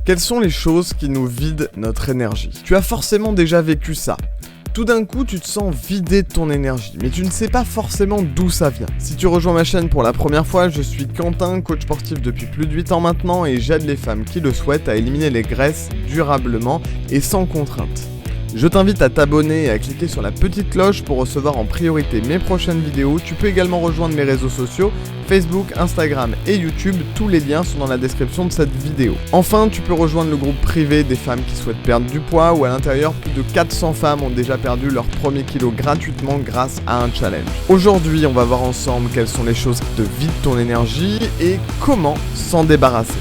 Quelles sont les choses qui nous vident notre énergie? Tu as forcément déjà vécu ça. Tout d'un coup, tu te sens vidé de ton énergie, mais tu ne sais pas forcément d'où ça vient. Si tu rejoins ma chaîne pour la première fois, je suis Quentin, coach sportif depuis plus de 8 ans maintenant et j'aide les femmes qui le souhaitent à éliminer les graisses durablement et sans contrainte. Je t'invite à t'abonner et à cliquer sur la petite cloche pour recevoir en priorité mes prochaines vidéos. Tu peux également rejoindre mes réseaux sociaux, Facebook, Instagram et YouTube. Tous les liens sont dans la description de cette vidéo. Enfin, tu peux rejoindre le groupe privé des femmes qui souhaitent perdre du poids où à l'intérieur, plus de 400 femmes ont déjà perdu leur premier kilo gratuitement grâce à un challenge. Aujourd'hui, on va voir ensemble quelles sont les choses qui te vident ton énergie et comment s'en débarrasser.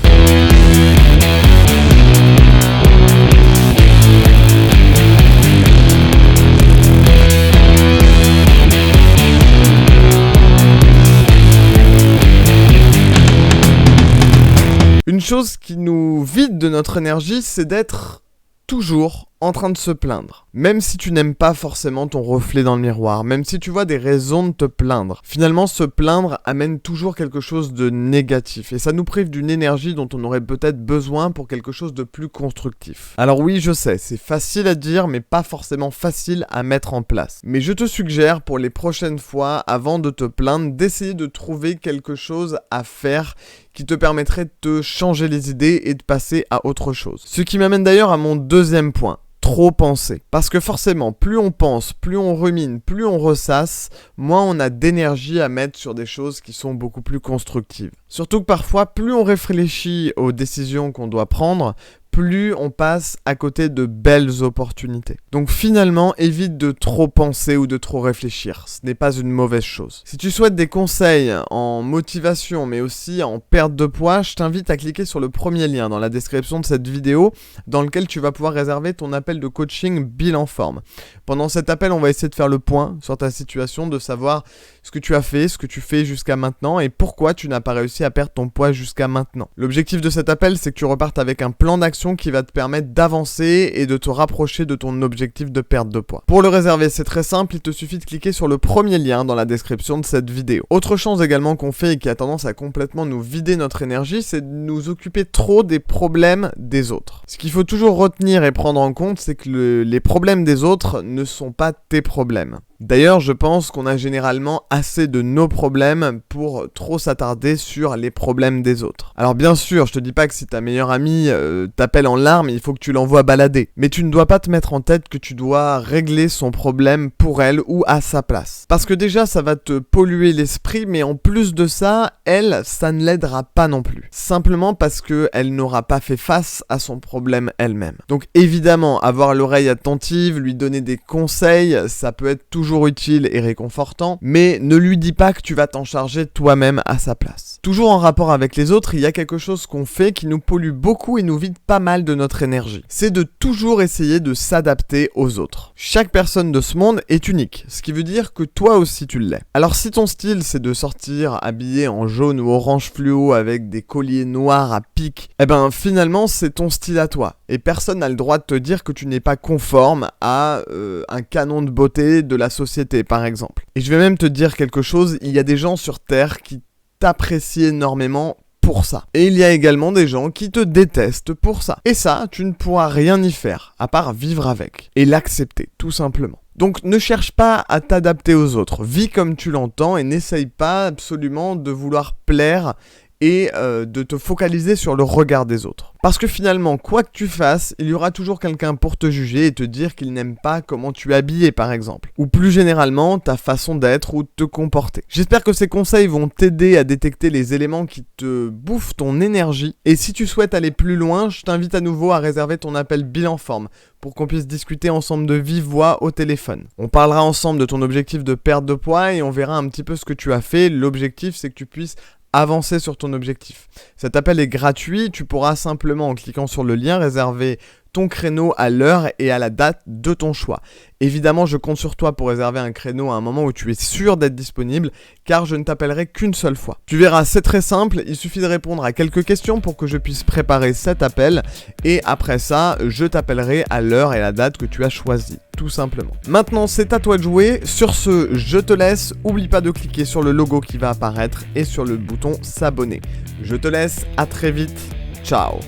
Une chose qui nous vide de notre énergie, c'est d'être toujours en train de se plaindre. Même si tu n'aimes pas forcément ton reflet dans le miroir, même si tu vois des raisons de te plaindre, finalement se plaindre amène toujours quelque chose de négatif et ça nous prive d'une énergie dont on aurait peut-être besoin pour quelque chose de plus constructif. Alors oui, je sais, c'est facile à dire mais pas forcément facile à mettre en place. Mais je te suggère pour les prochaines fois, avant de te plaindre, d'essayer de trouver quelque chose à faire qui te permettrait de te changer les idées et de passer à autre chose. Ce qui m'amène d'ailleurs à mon deuxième point. Trop penser. Parce que forcément, plus on pense, plus on rumine, plus on ressasse, moins on a d'énergie à mettre sur des choses qui sont beaucoup plus constructives. Surtout que parfois, plus on réfléchit aux décisions qu'on doit prendre, plus on passe à côté de belles opportunités. Donc finalement, évite de trop penser ou de trop réfléchir. Ce n'est pas une mauvaise chose. Si tu souhaites des conseils en motivation, mais aussi en perte de poids, je t'invite à cliquer sur le premier lien dans la description de cette vidéo, dans lequel tu vas pouvoir réserver ton appel de coaching Bilan Forme. Pendant cet appel, on va essayer de faire le point sur ta situation, de savoir ce que tu as fait, ce que tu fais jusqu'à maintenant et pourquoi tu n'as pas réussi à perdre ton poids jusqu'à maintenant. L'objectif de cet appel, c'est que tu repartes avec un plan d'action qui va te permettre d'avancer et de te rapprocher de ton objectif de perte de poids. Pour le réserver, c'est très simple, il te suffit de cliquer sur le premier lien dans la description de cette vidéo. Autre chose également qu'on fait et qui a tendance à complètement nous vider notre énergie, c'est de nous occuper trop des problèmes des autres. Ce qu'il faut toujours retenir et prendre en compte, c'est que les problèmes des autres ne sont pas tes problèmes. D'ailleurs, je pense qu'on a généralement assez de nos problèmes pour trop s'attarder sur les problèmes des autres. Alors bien sûr, je te dis pas que si ta meilleure amie t'appelle en larmes, il faut que tu l'envoies balader. Mais tu ne dois pas te mettre en tête que tu dois régler son problème pour elle ou à sa place. Parce que déjà, ça va te polluer l'esprit, mais en plus de ça, elle, ça ne l'aidera pas non plus. Simplement parce qu'elle n'aura pas fait face à son problème elle-même. Donc évidemment, avoir l'oreille attentive, lui donner des conseils, ça peut être toujours utile et réconfortant, mais ne lui dis pas que tu vas t'en charger toi-même à sa place. Toujours en rapport avec les autres, il y a quelque chose qu'on fait qui nous pollue beaucoup et nous vide pas mal de notre énergie. C'est de toujours essayer de s'adapter aux autres. Chaque personne de ce monde est unique, ce qui veut dire que toi aussi tu l'es. Alors si ton style c'est de sortir habillé en jaune ou orange fluo avec des colliers noirs à pic, eh ben finalement c'est ton style à toi. Et personne n'a le droit de te dire que tu n'es pas conforme à un canon de beauté de la société par exemple. Et je vais même te dire quelque chose, il y a des gens sur Terre qui t'apprécient énormément pour ça. Et il y a également des gens qui te détestent pour ça. Et ça, tu ne pourras rien y faire, à part vivre avec. Et l'accepter, tout simplement. Donc ne cherche pas à t'adapter aux autres. Vis comme tu l'entends et n'essaye pas absolument de vouloir plaire et de te focaliser sur le regard des autres. Parce que finalement, quoi que tu fasses, il y aura toujours quelqu'un pour te juger et te dire qu'il n'aime pas comment tu es habillé par exemple. Ou plus généralement, ta façon d'être ou de te comporter. J'espère que ces conseils vont t'aider à détecter les éléments qui te bouffent ton énergie. Et si tu souhaites aller plus loin, je t'invite à nouveau à réserver ton appel Bilan Forme pour qu'on puisse discuter ensemble de vive voix au téléphone. On parlera ensemble de ton objectif de perte de poids et on verra un petit peu ce que tu as fait. L'objectif, c'est que tu puisses avancer sur ton objectif. Cet appel est gratuit, tu pourras simplement en cliquant sur le lien réserver ton créneau à l'heure et à la date de ton choix. Évidemment, je compte sur toi pour réserver un créneau à un moment où tu es sûr d'être disponible, car je ne t'appellerai qu'une seule fois. Tu verras, c'est très simple, il suffit de répondre à quelques questions pour que je puisse préparer cet appel, et après ça, je t'appellerai à l'heure et à la date que tu as choisi, tout simplement. Maintenant, c'est à toi de jouer. Sur ce, je te laisse. Oublie pas de cliquer sur le logo qui va apparaître et sur le bouton s'abonner. Je te laisse, à très vite. Ciao.